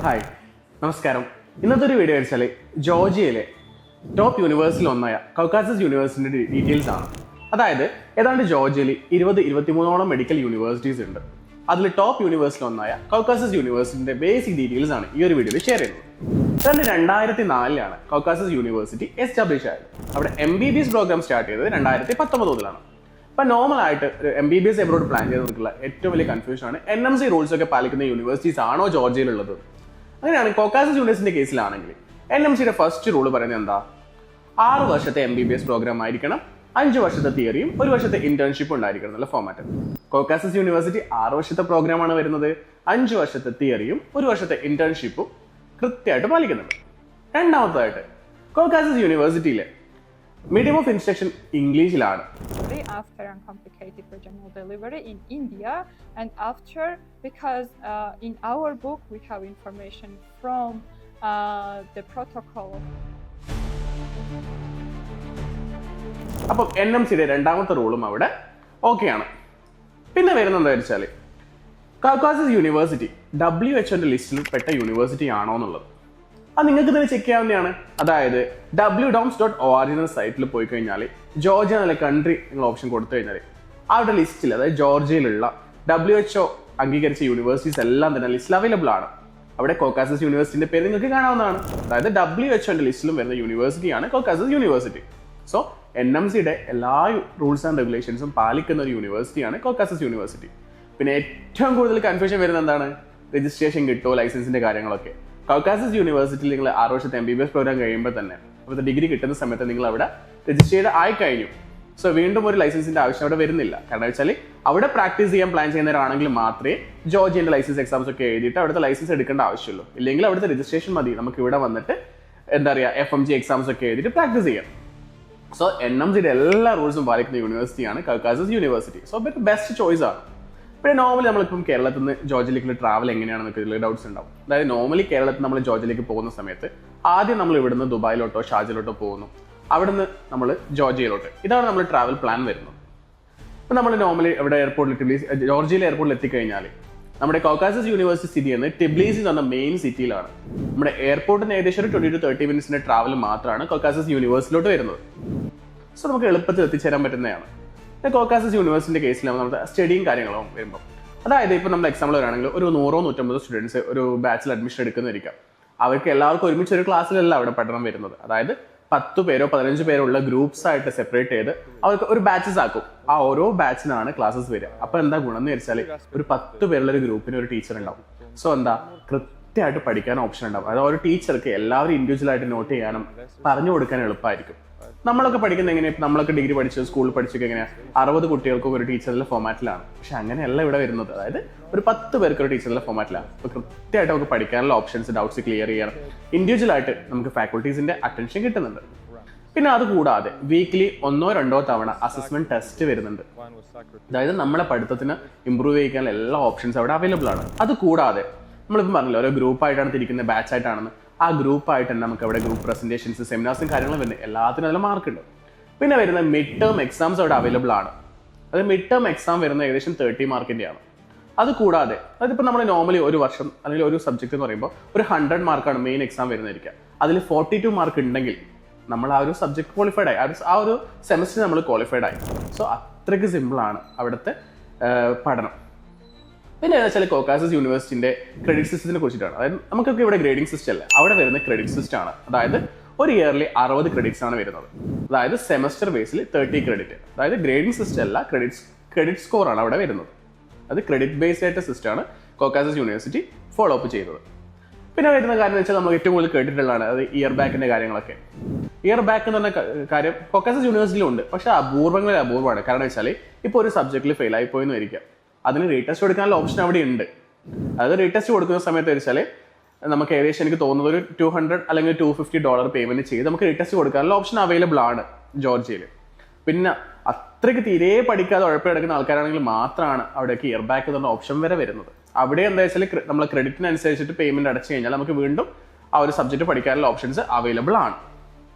Hi, നമസ്കാരം. ഇന്നത്തെ ഒരു വീഡിയോ വെച്ചാൽ ജോർജിയയിലെ ടോപ്പ് യൂണിവേഴ്സിൽ ഒന്നായ കൗക്കാസസ് യൂണിവേഴ്സിറ്റിയുടെ ഡീറ്റെയിൽസ് ആണ്. അതായത് ഏതാണ്ട് ജോർജിയയിൽ 20-23ഓളം മെഡിക്കൽ യൂണിവേഴ്സിറ്റീസ് ഉണ്ട്. അതിൽ ടോപ്പ് യൂണിവേഴ്സിൽ ഒന്നായ കൗക്കാസസ് യൂണിവേഴ്സിറ്റിന്റെ ബേസിക് ഡീറ്റെയിൽസ് ആണ് ഈ ഒരു വീഡിയോയിൽ ഷെയർ ചെയ്യുന്നത്. അതായത് 2004 കൗക്കാസസ് യൂണിവേഴ്സിറ്റി എസ്റ്റാബ്ലിഷ് ആയത്. അവിടെ MBBS പ്രോഗ്രാം സ്റ്റാർട്ട് ചെയ്തത് 2019 മുതലാണ്. ഇപ്പൊ നോർമൽ ആയിട്ട് ഒരു MBBS എബ്രോഡ് പ്ലാൻ ചെയ്തവർക്കുള്ള ഏറ്റവും വലിയ കൺഫ്യൂഷൻ ആണ് NMC റൂൾസ് ഒക്കെ പാലിക്കുന്ന യൂണിവേഴ്സിറ്റീസ് ആണോ ജോർജിയയിലുള്ളത്. അങ്ങനെയാണ് കൗക്കാസസ് യൂണിവേഴ്സിറ്റിന്റെ കേസിലാണെങ്കിൽ NMCയുടെ ഫസ്റ്റ് റൂൾ പറയുന്നത് എന്താ, 6 വർഷത്തെ MBBS പ്രോഗ്രാം ആയിരിക്കണം, 5 വർഷത്തെ തിയറിയും 1 വർഷത്തെ ഇന്റേൺഷിപ്പും ഉണ്ടായിരിക്കണം എന്നുള്ള ഫോമാറ്റ്. കൗക്കാസസ് യൂണിവേഴ്സിറ്റി 6 വർഷത്തെ പ്രോഗ്രാമാണ് വരുന്നത്, 5 വർഷത്തെ തിയറിയും 1 വർഷത്തെ ഇന്റേൺഷിപ്പും കൃത്യമായിട്ട് പാലിക്കുന്നുണ്ട്. രണ്ടാമതായിട്ട് കൗക്കാസസ് യൂണിവേഴ്സിറ്റിയിലെ മീഡിയം ഓഫ് ഇൻസ്ട്രക്ഷൻ ഇംഗ്ലീഷിലാണ്. After uncomplicated vaginal delivery in India, and after because in our book we have information from the protocol. അപ്പം NMCയുടെ രണ്ടാമത്തെ റൂളും അവിടെ ഓക്കെയാണ്. പിന്നെ വരുന്നത് എന്താ വെച്ചാൽ കൗക്കാസസ് യൂണിവേഴ്സിറ്റി WHO ലിസ്റ്റിൽ പെട്ട യൂണിവേഴ്സിറ്റി ആണോ എന്നുള്ളത് അത് നിങ്ങൾക്ക് തന്നെ ചെക്ക് ചെയ്യാവുന്നതാണ്. അതായത് wdoms.org എന്ന സൈറ്റിൽ പോയി കഴിഞ്ഞാൽ ജോർജിയ എന്നുള്ള കൺട്രി നിങ്ങൾ ഓപ്ഷൻ കൊടുത്തു കഴിഞ്ഞാൽ അവരുടെ ലിസ്റ്റിൽ, അതായത് ജോർജിയയിലുള്ള WHO അംഗീകരിച്ച യൂണിവേഴ്സിറ്റീസ് എല്ലാം തന്നെ ലിസ്റ്റിൽ അവൈലബിൾ ആണ്. അവിടെ കൗക്കാസസ് യൂണിവേഴ്സിറ്റിന്റെ പേര് നിങ്ങൾക്ക് കാണാവുന്നതാണ്. അതായത് WHO ലിസ്റ്റിലും വരുന്ന യൂണിവേഴ്സിറ്റിയാണ് കൗക്കാസസ് യൂണിവേഴ്സിറ്റി. സോ NMCയുടെ എല്ലാ റൂൾസ് ആൻഡ് റെഗുലേഷൻസും പാലിക്കുന്ന ഒരു യൂണിവേഴ്സിറ്റിയാണ് കൗക്കാസസ് യൂണിവേഴ്സിറ്റി. പിന്നെ ഏറ്റവും കൂടുതൽ കൺഫ്യൂഷൻ വരുന്നത് എന്താണ്, രജിസ്ട്രേഷൻ കിട്ടുമോ, ലൈസൻസിന്റെ കാര്യങ്ങളൊക്കെ. കൗക്കാസസ് യൂണിവേഴ്സിറ്റിയിൽ നിങ്ങൾ 6 വർഷത്തെ MBBS പ്രോഗ്രാം കഴിയുമ്പോൾ തന്നെ അവിടുത്തെ ഡിഗ്രി കിട്ടുന്ന സമയത്ത് നിങ്ങൾ അവിടെ രജിസ്റ്റേർഡ് ആയി കഴിഞ്ഞു. സോ വീണ്ടും ഒരു ലൈസൻസിന്റെ ആവശ്യം അവിടെ വരുന്നില്ല. കാരണം വെച്ചാൽ അവിടെ പ്രാക്ടീസ് ചെയ്യാൻ പ്ലാൻ ചെയ്യുന്നവരാണെങ്കിൽ മാത്രമേ ജോർജിയന്റെ ലൈസൻസ് എക്സാംസ് ഒക്കെ എഴുതിയിട്ട് അവിടുത്തെ ലൈസൻസ് എടുക്കേണ്ട ആവശ്യമുള്ളൂ. ഇല്ലെങ്കിൽ അവിടുത്തെ രജിസ്ട്രേഷൻ മതി, നമുക്ക് ഇവിടെ വന്നിട്ട് എന്താ പറയുക FMG എക്സാംസ് ഒക്കെ എഴുതിയിട്ട് പ്രാക്ടീസ് ചെയ്യാം. സോ NMCയുടെ എല്ലാ റൂൾസും പാലിക്കുന്ന യൂണിവേഴ്സിറ്റിയാണ് കൗക്കാസസ് യൂണിവേഴ്സിറ്റി. സോ ബെസ്റ്റ് ചോയ്സ് ആണ്. പിന്നെ നോർമലി നമ്മളിപ്പം കേരളത്തിൽ നിന്ന് ജോർജിയയിലേക്കുള്ള ട്രാവൽ എങ്ങനെയാണെന്നൊക്കെ ഇതിൽ ഡൗട്ട്സ് ഉണ്ടാവും. അതായത് നോർമലി കേരളത്തിൽ നമ്മൾ ജോർജിയയിലേക്ക് പോകുന്ന സമയത്ത് ആദ്യം നമ്മൾ ഇവിടുന്ന് ദുബായിലോട്ടോ ഷാർജയിലോട്ടോ പോകുന്നു, അവിടുന്ന് നമ്മൾ ജോർജിയയിലോട്ട്. ഇതാണ് നമ്മൾ ട്രാവൽ പ്ലാൻ വരുന്നത്. ഇപ്പം നമ്മൾ നോർമലി ഇവിടെ ജോർജിയയിലെ എയർപോർട്ടിൽ എത്തിക്കഴിഞ്ഞാൽ നമ്മുടെ കൗക്കാസസ് യൂണിവേഴ്സിറ്റി സ്ഥിതി ചെയ്യുന്നത് ടിബ്ലീസി എന്ന് പറഞ്ഞ മെയിൻ സിറ്റിയിലാണ്. നമ്മുടെ എയർപോർട്ടിന് ഏകദേശം ഒരു 20 to 30 മിനിറ്റ്സിന്റെ ട്രാവൽ മാത്രമാണ് കൗക്കാസസ് യൂണിവേഴ്സിറ്റിയിലോട്ട് വരുന്നത്. സോ നമുക്ക് എളുപ്പത്തിൽ എത്തിച്ചേരാൻ പറ്റുന്നതാണ്. കൗക്കാസസ് യൂണിവേഴ്സിറ്റിന്റെ കേസിൽ നമ്മുടെ സ്റ്റഡിയും കാര്യങ്ങളും വരുമ്പോൾ, അതായത് ഇപ്പം നമ്മൾ എക്സാമ്പിൾ വരാണെങ്കിൽ ഒരു 100-150 സ്റ്റുഡൻസ് ഒരു ബാച്ചിൽ അഡ്മിഷൻ എടുക്കുന്നതായിരിക്കാം. അവർക്ക് എല്ലാവർക്കും ഒരുമിച്ച് ഒരു ക്ലാസ്സിലല്ല അവിടെ പഠനം വരുന്നത്. അതായത് 10 പേരോ 15 പേരോ ഉള്ള ഗ്രൂപ്പ്സ് ആയിട്ട് സെപ്പറേറ്റ് ചെയ്ത് അവർക്ക് ഒരു ബാച്ചസ് ആക്കും. ആ ഓരോ ബാച്ചിനാണ് ക്ലാസ്സസ് വരിക. അപ്പൊ എന്താ ഗുണം എന്ന് വെച്ചാൽ ഒരു 10 പേരുള്ള ഒരു ഗ്രൂപ്പിന് ഒരു ടീച്ചർ ഉണ്ടാവും. സോ എന്താ കൃത്യമായിട്ട് പഠിക്കാൻ ഓപ്ഷൻ ഉണ്ടാവും. അതായത് ഒരു ടീച്ചർക്ക് എല്ലാവരും ഇൻഡിവിജ്വൽ ആയിട്ട് നോട്ട് ചെയ്യാനും പറഞ്ഞു കൊടുക്കാൻ എളുപ്പമായിരിക്കും. നമ്മളൊക്കെ പഠിക്കുന്നത് എങ്ങനെയാ, നമ്മളൊക്കെ ഡിഗ്രി പഠിച്ചത് സ്കൂളിൽ പഠിച്ചൊക്കെ എങ്ങനെയാണ് 60 കുട്ടികൾക്കൊക്കെ ഒരു ടീച്ചറിന്റെ ഫോമാറ്റിലാണ്. പക്ഷെ അങ്ങനെയല്ല ഇവിടെ വരുന്നത്. അതായത് ഒരു 10 പേർക്ക് ഒരു ടീച്ചറിന്റെ ഫോമാറ്റിലാണ്. അപ്പൊ കൃത്യമായിട്ട് നമുക്ക് പഠിക്കാനുള്ള ഓപ്ഷൻസ്, ഡൗട്ട്സ് ക്ലിയർ ചെയ്യാൻ ഇൻഡിവിജ്വൽ ആയിട്ട് നമുക്ക് ഫാക്കൽറ്റീസിന്റെ അറ്റൻഷൻ കിട്ടുന്നുണ്ട്. പിന്നെ അത് കൂടാതെ വീക്ക്ലി 1-2 തവണ അസസ്മെന്റ് ടെസ്റ്റ് വരുന്നുണ്ട്. അതായത് നമ്മളെ പഠിത്തത്തിന് ഇമ്പ്രൂവ് ചെയ്യാനുള്ള എല്ലാ ഓപ്ഷൻസ് അവിടെ അവൈലബിൾ ആണ്. അത് കൂടാതെ നമ്മളിപ്പം പറഞ്ഞില്ല, ഓരോ ഗ്രൂപ്പായിട്ടാണ് തിരിക്കുന്നത്, ബാച്ച് ആയിട്ടാണെന്ന്. ആ ഗ്രൂപ്പായിട്ട് തന്നെ നമുക്ക് അവിടെ ഗ്രൂപ്പ് പ്രസന്റേഷൻസ്, സെമിനാർസും കാര്യങ്ങളും വരുന്നത്. എല്ലാത്തിനും അതിൽ മാർക്ക് ഉണ്ട്. പിന്നെ വരുന്ന മിഡ് ടേം എക്സാംസ് അവിടെ അവൈലബിൾ ആണ്. അത് മിഡ് ടേം എക്സാം വരുന്നത് ഏകദേശം 30 മാർക്കിൻ്റെയാണ്. അത് കൂടാതെ അതിപ്പോൾ നമ്മൾ നോർമലി ഒരു വർഷം അല്ലെങ്കിൽ ഒരു സബ്ജക്ട് എന്ന് പറയുമ്പോൾ ഒരു 100 മാർക്കാണ് മെയിൻ എക്സാം വരുന്നതായിരിക്കുക. അതിൽ 42 മാർക്ക് ഉണ്ടെങ്കിൽ നമ്മൾ ആ ഒരു സബ്ജക്ട് ക്വാളിഫൈഡ് ആയി, ആ ഒരു സെമസ്റ്റർ നമ്മൾ ക്വാളിഫൈഡ് ആയി. സോ അത്രയ്ക്ക് സിമ്പിളാണ് അവിടുത്തെ പഠനം. പിന്നെ എന്താ വെച്ചാൽ കൗക്കാസസ് യൂണിവേഴ്സിറ്റിന്റെ ക്രെഡിറ്റ് സിസ്റ്റത്തിനെ കുറിച്ചിട്ടാണ്. അതായത് നമുക്കൊക്കെ ഇവിടെ ഗ്രേഡിംഗ് സിസ്റ്റം അല്ല, അവിടെ വരുന്ന ക്രെഡിറ്റ് സിസ്റ്റം ആണ്. അതായത് ഒരു ഇയർലി 60 ക്രെഡിറ്റ്സ് ആണ് വരുന്നത്. അതായത് സെമസ്റ്റർ ബേസിൽ 30 ക്രെഡിറ്റ്. അതായത് ഗ്രേഡിംഗ് സിസ്റ്റം അല്ല, ക്രെഡിറ്റ് സ്കോർ ആണ് അവിടെ വരുന്നത്. അത് ക്രെഡിറ്റ് ബേസ്ഡ് ആയിട്ട് സിസ്റ്റമാണ് കൗക്കാസസ് യൂണിവേഴ്സിറ്റി ഫോളോ അപ്പ് ചെയ്തത്. പിന്നെ വരുന്ന കാര്യം എന്ന് വെച്ചാൽ നമുക്ക് ഏറ്റവും കൂടുതൽ കേട്ടിട്ടുള്ളതാണ് അത് ഇയർ ബാക്കിന്റെ കാര്യങ്ങളൊക്കെ. ഇയർ ബാക്ക് എന്ന് പറഞ്ഞ കാര്യം കൗക്കാസസ് യൂണിവേഴ്സിറ്റിയിലും ഉണ്ട്, പക്ഷെ അപൂർവങ്ങളിൽ അപൂർവമാണ്. കാരണം വെച്ചാൽ ഇപ്പോൾ ഒരു സബ്ജക്റ്റിൽ ഫെയിൽ ആയി പോയെന്ന് വരിക, അതിന് റീടെസ്റ്റ് കൊടുക്കാനുള്ള ഓപ്ഷൻ അവിടെ ഉണ്ട്. അതായത് റീടെസ്റ്റ് കൊടുക്കുന്ന സമയത്ത് വെച്ചാൽ നമുക്ക് ഏകദേശം എനിക്ക് തോന്നുന്നത് ഒരു $200 അല്ലെങ്കിൽ $250 പേയ്മെന്റ് ചെയ്ത് നമുക്ക് റീടെസ്റ്റ് കൊടുക്കാനുള്ള ഓപ്ഷൻ അവൈലബിൾ ആണ് ജോർജിയയിൽ. പിന്നെ അത്രയ്ക്ക് തീരെ പഠിക്കാതെ ഉഴപ്പിയെടുക്കുന്ന ആൾക്കാരാണെങ്കിൽ മാത്രമാണ് അവിടേക്ക് ഇയർ ബാക്ക് എന്നുള്ള ഓപ്ഷൻ വരെ വരുന്നത്. അവിടെ എന്താ വെച്ചാൽ നമ്മൾ ക്രെഡിറ്റിനനുസരിച്ചിട്ട് പേയ്മെന്റ് അടച്ചു കഴിഞ്ഞാൽ നമുക്ക് വീണ്ടും ആ ഒരു സബ്ജക്ട് പഠിക്കാനുള്ള ഓപ്ഷൻസ് അവൈലബിൾ ആണ്.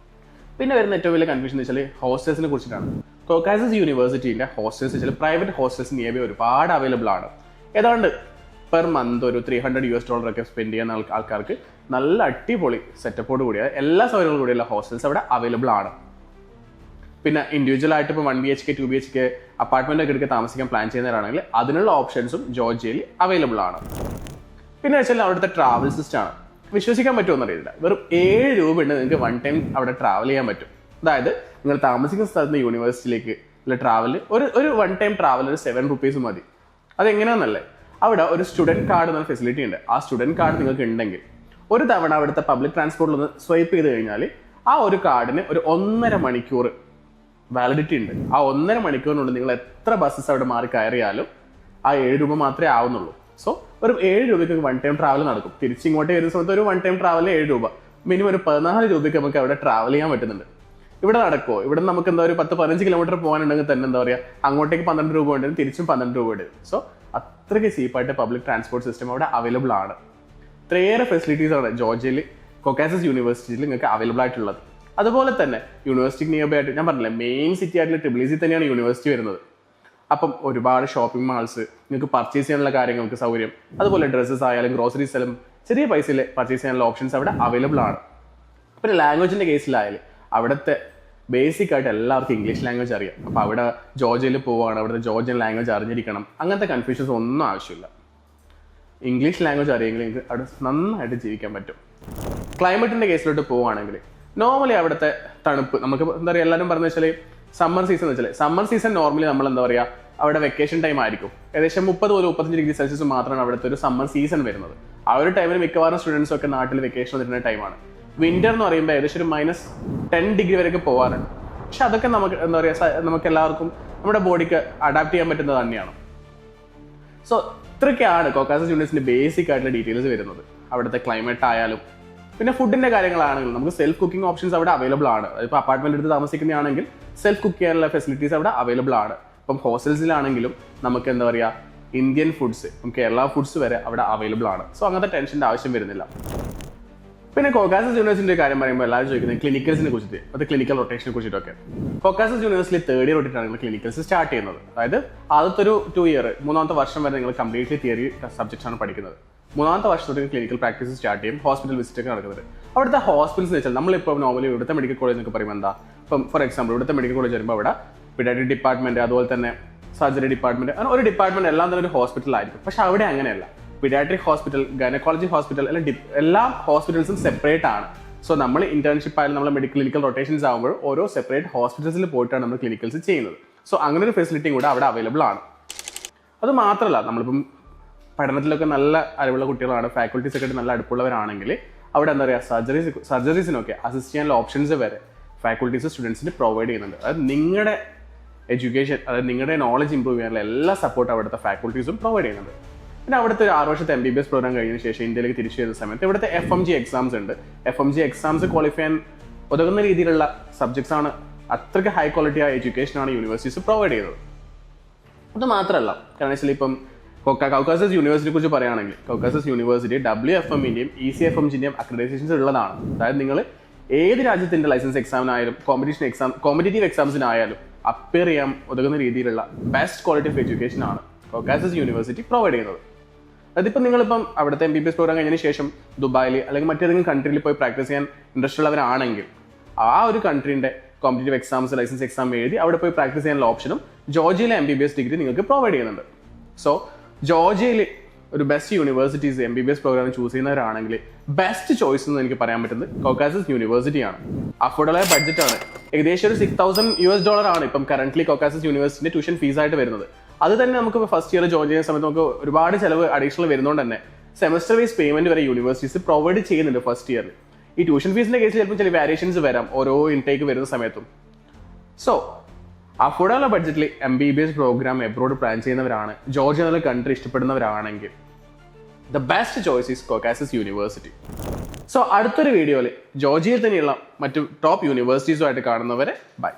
പിന്നെ വരുന്ന ഏറ്റവും വലിയ കൺഫ്യൂഷൻ എന്ന് വെച്ചാൽ ഹോസ്റ്റൽസിനെ കുറിച്ചിട്ടാണ്. കൗക്കാസസ് യൂണിവേഴ്സിറ്റിയിലെ ഹോസ്റ്റൽസ് വെച്ചാൽ പ്രൈവറ്റ് ഹോസ്റ്റൽസ് നിയമം ഒരുപാട് അവൈലബിൾ ആണ്. ഏതാണ്ട് പെർ മന്ത് ഒരു $300 ഒക്കെ സ്പെൻഡ് ചെയ്യുന്ന ആൾക്കാർക്ക് നല്ല അടിപൊളി സെറ്റപ്പോട് കൂടിയ എല്ലാ സൗകര്യങ്ങളും കൂടിയുള്ള ഹോസ്റ്റൽസ് അവിടെ അവൈലബിൾ ആണ്. പിന്നെ ഇൻഡിവിജ്വൽ ആയിട്ട് ഇപ്പോൾ 1 BHK 2 BHK അപ്പാർട്ട്മെന്റ് ഒക്കെ എടുത്ത് താമസിക്കാൻ പ്ലാൻ ചെയ്യുന്നവരാണെങ്കിൽ അതിനുള്ള ഓപ്ഷൻസും ജോർജിയയിൽ അവൈലബിൾ ആണ്. പിന്നെ വെച്ചാൽ അവിടുത്തെ ട്രാവൽ സിസ്റ്റം ആണ്. വിശ്വസിക്കാൻ പറ്റുമെന്ന് അറിയില്ല, വെറും $7 ഉണ്ട് നിങ്ങൾക്ക് 1 ടൈം അവിടെ ട്രാവൽ ചെയ്യാൻ പറ്റും. അതായത് നിങ്ങൾ താമസിക്കുന്ന സ്ഥലത്ത് നിന്ന് യൂണിവേഴ്സിറ്റിയിലേക്ക് ഉള്ള ട്രാവൽ ഒരു 1 ടൈം ട്രാവൽ ഒരു $7 മതി. അതെങ്ങനെയാണെന്നല്ലേ, അവിടെ ഒരു സ്റ്റുഡൻറ് കാർഡ് എന്ന ഫെസിലിറ്റി ഉണ്ട്. ആ സ്റ്റുഡൻറ് കാർഡ് നിങ്ങൾക്ക് ഉണ്ടെങ്കിൽ ഒരു തവണ അവിടുത്തെ പബ്ലിക് ട്രാൻസ്പോർട്ടിൽ ഒന്ന് സ്വൈപ്പ് ചെയ്ത് കഴിഞ്ഞാൽ ആ ഒരു കാർഡിന് ഒരു 1.5 മണിക്കൂർ വാലിഡിറ്റി ഉണ്ട്. ആ 1.5 മണിക്കൂറിനുള്ളിൽ നിങ്ങൾ എത്ര ബസ്സസ് അവിടെ മാറി കയറിയാലും ആ $7 മാത്രമേ ആവുന്നുള്ളൂ. സോ ഒരു $7 1 ടൈം ട്രാവൽ നടക്കും. തിരിച്ചിങ്ങോട്ട് വരുന്ന സമയത്ത് ഒരു 1 ടൈം ട്രാവലിന് $7, മിനിമം ഒരു $14 നമുക്ക് അവിടെ ട്രാവൽ ചെയ്യാൻ പറ്റുന്നുണ്ട്. ഇവിടെ നടക്കുമോ? ഇവിടെ നമുക്ക് എന്താ ഒരു 10-15 കിലോമീറ്റർ പോകാനുണ്ടെങ്കിൽ തന്നെ എന്താ പറയുക, അങ്ങോട്ടേക്ക് $12 ഉണ്ട്, തിരിച്ചും $12 ഉണ്ട്. സോ അത്രയ്ക്ക് ചീപ്പായിട്ട് പബ്ലിക് ട്രാൻസ്പോർട്ട് സിസ്റ്റം അവിടെ അവൈലബിൾ ആണ്. ഇത്രയേറെ ഫെസിലിറ്റീസ് ആണ് ജോർജിയയിൽ കോക്കാസസ് യൂണിവേഴ്സിറ്റിയിൽ നിങ്ങൾക്ക് അവൈലബിൾ ആയിട്ടുള്ളത്. അതുപോലെ തന്നെ യൂണിവേഴ്സിറ്റിക്ക് നിയർ ബൈ ആയിട്ട് ഞാൻ പറഞ്ഞില്ലേ, മെയിൻ സിറ്റി ആയിട്ടുള്ള ട്രിബിളിസി തന്നെയാണ് യൂണിവേഴ്സിറ്റി വരുന്നത്. അപ്പം ഒരുപാട് ഷോപ്പിംഗ് മാൾസ്, നിങ്ങൾക്ക് പർച്ചേസ് ചെയ്യാനുള്ള കാര്യങ്ങൾക്ക് സൗകര്യം, അതുപോലെ ഡ്രസ്സസ് ആയാലും ഗ്രോസറീസ് ആയാലും ചെറിയ പൈസയിൽ പർച്ചേസ് ചെയ്യാനുള്ള ഓപ്ഷൻസ് അവിടെ അവൈലബിൾ ആണ്. പിന്നെ ലാംഗ്വേജിൻ്റെ കേസിലായാലും അവിടുത്തെ ബേസിക് ആയിട്ട് എല്ലാവർക്കും ഇംഗ്ലീഷ് ലാംഗ്വേജ് അറിയാം. അപ്പോൾ അവിടെ ജോർജിയയിൽ പോവുകയാണ്, അവിടുത്തെ ജോർജിയൻ ലാംഗ്വേജ് അറിഞ്ഞിരിക്കണം, അങ്ങനത്തെ കൺഫ്യൂഷൻസ് ഒന്നും ആവശ്യമില്ല. ഇംഗ്ലീഷ് ലാംഗ്വേജ് അറിയെങ്കിൽ നിങ്ങൾക്ക് അവിടെ നന്നായിട്ട് ജീവിക്കാൻ പറ്റും. ക്ലൈമറ്റിൻ്റെ കേസിലോട്ട് പോവുകയാണെങ്കിൽ നോർമലി അവിടുത്തെ തണുപ്പ് നമുക്ക് എന്താ പറയുക, എല്ലാവരും പറഞ്ഞു വെച്ചാൽ സമ്മർ സീസൺ എന്ന് വെച്ചാൽ സമ്മർ സീസൺ നോർമലി നമ്മൾ എന്താ പറയുക അവിടെ വെക്കേഷൻ ടൈം ആയിരിക്കും. ഏകദേശം 30-35 മാത്രമാണ് അവിടുത്തെ ഒരു സമ്മർ സീസൺ വരുന്നത്. ആ ഒരു ടൈമിൽ മിക്കവാറും സ്റ്റുഡൻസും ഒക്കെ നാട്ടിൽ വെക്കേഷൻ വരുന്ന ടൈമാണ്. വിന്റർ എന്ന് പറയുമ്പോൾ ഏകദേശം ഒരു -10 വരെയൊക്കെ പോകാറുണ്ട്. പക്ഷെ അതൊക്കെ നമുക്ക് എന്താ പറയുക, നമുക്ക് എല്ലാവർക്കും നമ്മുടെ ബോഡിക്ക് അഡാപ്റ്റ് ചെയ്യാൻ പറ്റുന്നത് തന്നെയാണ്. സോ ഇത്രയൊക്കെയാണ് കോക്കാസസ് യൂണിവേഴ്സിറ്റിന്റെ ബേസിക് ആയിട്ടുള്ള ഡീറ്റെയിൽസ് വരുന്നത്. അവിടുത്തെ ക്ലൈമറ്റ് ആയാലും പിന്നെ ഫുഡിന്റെ കാര്യങ്ങളാണെങ്കിൽ നമുക്ക് സെൽഫ് കുക്കിംഗ് ഓപ്ഷൻസ് അവിടെ അവൈലബിൾ ആണ്. ഇപ്പോൾ അപ്പാർട്ട്മെന്റ് എടുത്ത് താമസിക്കുന്നതാണെങ്കിൽ സെൽഫ് കുക്ക് ചെയ്യാനുള്ള ഫെസിലിറ്റീസ് അവിടെ അവൈലബിൾ ആണ്. ഇപ്പം ഹോസ്റ്റൽസിലാണെങ്കിലും നമുക്ക് എന്താ പറയുക ഇന്ത്യൻ ഫുഡ്സ്, കേരള ഫുഡ്സ് വരെ അവിടെ അവൈലബിൾ ആണ്. സോ അങ്ങനത്തെ ടെൻഷൻ്റെ ആവശ്യം വരുന്നില്ല. പിന്നെ കോക്കാസസ് യൂണിവേഴ്സിറ്റിയുടെ കാര്യം പറയുമ്പോൾ എല്ലാവരും ചോദിക്കുന്നത് ക്ലിനിക്കൽസിനെ കുറിച്ചിട്ട്, അത് ക്ലിനിക്കൽ റൊട്ടേഷനെ കുറിച്ചിട്ടൊക്കെ. കോക്കാസസ് യൂണിവേഴ്സിറ്റി 3rd ഇയർ തൊട്ടിട്ടാണ് നിങ്ങൾ ക്ലിനിക്കൽസ് സ്റ്റാർട്ട് ചെയ്യുന്നത്. അതായത് ആദ്യത്തെ ഒരു 2 ഇയർ 3ാമത്തെ വർഷം വരെ നിങ്ങൾ കംപ്ലീറ്റ്ലി തിയറി സബ്ജക്ട്സ് ആണ് പഠിക്കുന്നത്. 3ാമത്തെ വർഷത്തോടെ ക്ലിനിക്കൽ പ്രാക്ടീസ് സ്റ്റാർട്ട് ചെയ്യും. ഹോസ്പിറ്റൽ വിസിറ്റ് ഒക്കെ നടക്കുന്നത്. അവിടുത്തെ ഹോസ്പിറ്റൽസ് എന്ന് വെച്ചാൽ നമ്മളിപ്പോൾ നോർമലി ഇവിടുത്തെ മെഡിക്കൽ കോളേജ് എന്നൊക്കെ പറയുമ്പോൾ എന്താ, ഇപ്പം ഫോർ എക്സാമ്പിൾ ഇവിടുത്തെ മെഡിക്കൽ കോളേജ് വരുമ്പോൾ അവിടെ പീഡിയാട്രിക് ഡിപ്പാർട്ട്മെന്റ്, അതുപോലെ തന്നെ സർജറി ഡിപ്പാർട്ട്മെന്റ്, അങ്ങനെ ഒരു ഡിപ്പാർട്ട്മെന്റ് എല്ലാം തന്നെ ഒരു ഹോസ്പിറ്റലായിരിക്കും. പക്ഷെ അവിടെ അങ്ങനെയല്ല. പീഡിയാട്രിക് ഹോസ്പിറ്റൽ, ഗൈനക്കോളജി ഹോസ്പിറ്റൽ, അല്ലെങ്കിൽ എല്ലാ ഹോസ്പിറ്റൽസും സെപ്പറേറ്റ് ആണ്. സോ നമ്മൾ ഇന്റേൺഷിപ്പ് ആയാലും നമ്മൾ ക്ലിനിക്കൽ റൊട്ടേഷൻസ് ആകുമ്പോൾ ഓരോ സെപ്പറേറ്റ് ഹോസ്പിറ്റൽസിൽ പോയിട്ടാണ് നമ്മൾ ക്ലിനിക്കൽസ് ചെയ്യുന്നത്. സോ അങ്ങനെ ഒരു ഫെസിലിറ്റിയും കൂടെ അവിടെ അവൈലബിൾ ആണ്. അത് മാത്രമല്ല, നമ്മളിപ്പം പഠനത്തിലൊക്കെ നല്ല അറിവുള്ള കുട്ടികളാണ്, ഫാക്കൽറ്റീസ് ഒക്കെ നല്ല അടുപ്പുള്ളവരാണെങ്കിൽ അവിടെ എന്താ പറയുക സർജറീസിനൊക്കെ അസിസ്റ്റ് ചെയ്യാനുള്ള ഓപ്ഷൻസ് വരെ ഫാക്കൽറ്റീസ് സ്റ്റുഡൻസിന് പ്രൊവൈഡ് ചെയ്യുന്നുണ്ട്. അതായത് നിങ്ങളുടെ എഡ്യൂക്കേഷൻ, അതായത് നിങ്ങളുടെ നോളജ് ഇമ്പ്രൂവ് ചെയ്യാനുള്ള എല്ലാ സപ്പോർട്ട് അവിടുത്തെ ഫാക്കൽറ്റീസും പ്രൊവൈഡ് ചെയ്യുന്നുണ്ട്. പിന്നെ അവിടുത്തെ ഒരു 6 വർഷത്തെ MBBS പ്രോഗ്രാം കഴിഞ്ഞതിന് ശേഷം ഇന്ത്യയിലേക്ക് തിരിച്ചു വരുന്ന സമയത്ത് ഇവിടുത്തെ FMG എക്സാംസ് ഉണ്ട്. FMG എക്സാംസ് ക്വാളിഫൈ ചെയ്യാൻ ഉതകുന്ന രീതിയിലുള്ള സബ്ജക്ട്സ് ആണ്. അത്രയ്ക്ക് ഹൈ ക്വാളിറ്റി ആയ എഡ്യൂക്കേഷനാണ് യൂണിവേഴ്സിറ്റീസ് പ്രൊവൈഡ് ചെയ്യുന്നത്. അത് മാത്രമല്ല, കാരണം വെച്ചാൽ ഇപ്പം കോക്കാസസ് യൂണിവേഴ്സിറ്റിയെ കുറിച്ച് പറയുകയാണെങ്കിൽ കോക്കാസസ് യൂണിവേഴ്സിറ്റി WFMന്റെയും ECFMGന്റെയും അക്രഡിറ്റേഷൻസ് ഉള്ളതാണ്. അതായത് നിങ്ങൾ ഏത് രാജ്യത്തിന്റെ ലൈസൻസ് എക്സാമിനായാലും കോമ്പറ്റേറ്റീവ് എക്സാംസിനായാലും അപ്പിയർ ചെയ്യാൻ ഉതകുന്ന രീതിയിലുള്ള ബെസ്റ്റ് ക്വാളിറ്റി ഓഫ് എഡ്യൂക്കേഷൻ ആണ് കോക്കാസസ് യൂണിവേഴ്സിറ്റി പ്രൊവൈഡ് ചെയ്യുന്നത്. അതിപ്പോൾ നിങ്ങളിപ്പം അവിടുത്തെ MBBS പ്രോഗ്രാം കഴിഞ്ഞതിന് ശേഷം ദുബായിൽ അല്ലെങ്കിൽ മറ്റേതെങ്കിലും കൺട്രിയിൽ പോയി പ്രാക്ടീസ് ചെയ്യാൻ ഇൻട്രസ്റ്റ് ഉള്ളവരാണെങ്കിൽ ആ ഒരു കൺട്രീൻ്റെ കോമ്പറ്റേറ്റീവ് എക്സാംസ്, ലൈസൻസ് എക്സാം എഴുതി അവിടെ പോയി പ്രാക്ടീസ് ചെയ്യാനുള്ള ഓപ്ഷനും ജോർജിയയിലെ MBBS ഡിഗ്രി നിങ്ങൾക്ക് പ്രൊവൈഡ് ചെയ്യുന്നുണ്ട്. സോ ജോർജിയയിൽ ഒരു best universities MBBS programme choose ചെയ്യുന്നവരാണെങ്കിൽ ബെസ്റ്റ് ചോയ്സ് എന്ന് എനിക്ക് പറയാൻ പറ്റുന്നത് കോക്കാസസ് യൂണിവേഴ്സിറ്റിയാണ്. അഫോർഡബിൾ ആയ ബഡ്ജറ്റാണ്. ഏകദേശം ഒരു $6,000 ആണ് ഇപ്പം കറന്റ്ലി കോക്കാസസ് യൂണിവേഴ്സിറ്റിന്റെ ട്യൂഷൻ ഫീസ് ആയിട്ട് വരുന്നത്. അത് തന്നെ നമുക്ക് ഫസ്റ്റ് ഇയർ ജോയിൻ ചെയ്യുന്ന സമയത്ത് നമുക്ക് ഒരുപാട് ചിലവ് അഡീഷണൽ വരുന്നതുകൊണ്ട് തന്നെ സെമസ്റ്റർ വൈസ് പേയ്മെന്റ് വരെ യൂണിവേഴ്സിറ്റീസ് പ്രൊവൈഡ് ചെയ്യുന്നുണ്ട് ഫസ്റ്റ് ഇയറിൽ. ഈ ട്യൂഷൻ ഫീസിന്റെ കേസിൽ ചിലപ്പോൾ ചില വേരിയേഷൻസ് വരാം ഓരോ ഇൻടേക്ക് വരുന്ന സമയത്തും. സോ അഫോർഡബിൾ ബഡ്ജറ്റിൽ MBBS പ്രോഗ്രാം എബ്രോഡ് പ്ലാൻ ചെയ്യുന്നവരാണ്, ജോർജിയ എന്നുള്ള കൺട്രി ഇഷ്ടപ്പെടുന്നവരാണെങ്കിൽ the best choice is Caucasus university. So അടുത്തൊരു വീഡിയോയിൽ ജോർജിയയിൽ തന്നെയുള്ള മറ്റു ടോപ്പ് യൂണിവേഴ്സിറ്റീസുമായിട്ട് കാണുന്നവരെ ബൈ.